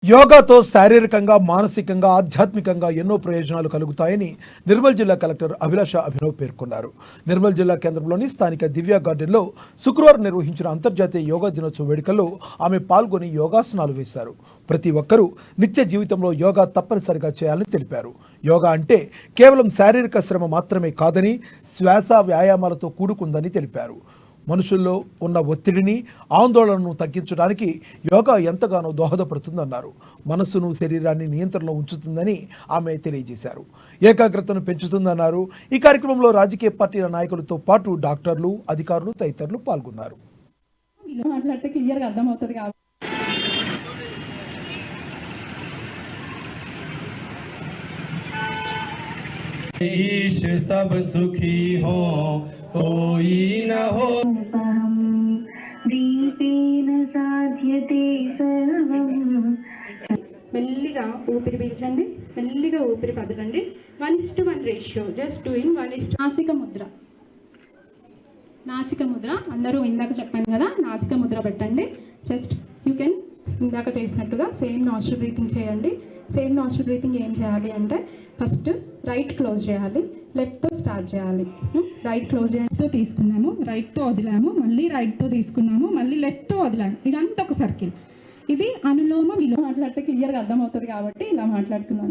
యోగాతో శారీరకంగా మానసికంగా ఆధ్యాత్మికంగా ఎన్నో ప్రయోజనాలు కలుగుతాయని నిర్మల్ జిల్లా కలెక్టర్ అభిలాష అభినవ్ పేర్కొన్నారు. నిర్మల్ జిల్లా కేంద్రంలోని స్థానిక దివ్య గార్డెన్లో శుక్రవారం నిర్వహించిన అంతర్జాతీయ యోగా దినోత్సవ వేడుకల్లో ఆమె పాల్గొని యోగాసనాలు వేశారు. ప్రతి ఒక్కరూ నిత్య జీవితంలో యోగా తప్పనిసరిగా చేయాలని తెలిపారు. యోగా అంటే కేవలం శారీరక శ్రమ మాత్రమే కాదని శ్వాస వ్యాయామాలతో కూడుకుందని తెలిపారు. మనుషుల్లో ఉన్న ఒత్తిడిని ఆందోళనను తగ్గించడానికి యోగా ఎంతగానో దోహదపడుతుందన్నారు. మనస్సును శరీరాన్ని నియంత్రణలో ఉంచుతుందని ఆమె తెలియజేశారు. ఏకాగ్రతను పెంచుతుందన్నారు. ఈ కార్యక్రమంలో రాజకీయ పార్టీల నాయకులతో పాటు డాక్టర్లు, అధికారులు తదితరులు పాల్గొన్నారు. ईश सब सुखी हो कोई न हो दीपेन साध्यते सर्वं మెల్లిగా ఊపిరి పీల్చండి, మెల్లిగా ఊపిరి పదకండి. 1:1 రేషియో. Just do in 1:1. నాసిక ముద్ర అందరూ ఇందాక చెప్పాను కదా, నాసిక ముద్ర పెట్టండి. జస్ట్ యూ కెన్ ఇందాక చేసినట్టుగా సేమ్ నాస్ట్రల్ బ్రీతింగ్ చేయండి. సేమ్ నాస్ట్రల్ బ్రీతింగ్ ఏం చేయాలి అంటే ఫస్ట్ రైట్ క్లోజ్ చేయాలి, లెఫ్ట్తో స్టార్ట్ చేయాలి. రైట్ క్లోజ్ చేయడంతో తీసుకున్నాము, రైట్తో వదిలాము, మళ్ళీ రైట్తో తీసుకున్నాము, మళ్ళీ లెఫ్ట్తో వదిలాము. ఇదంతా ఒక సర్కిల్. ఇది అనులోమ విలోమ. మాట్లాడితే క్లియర్గా అర్థమవుతుంది కాబట్టి ఇలా మాట్లాడుతున్నాను.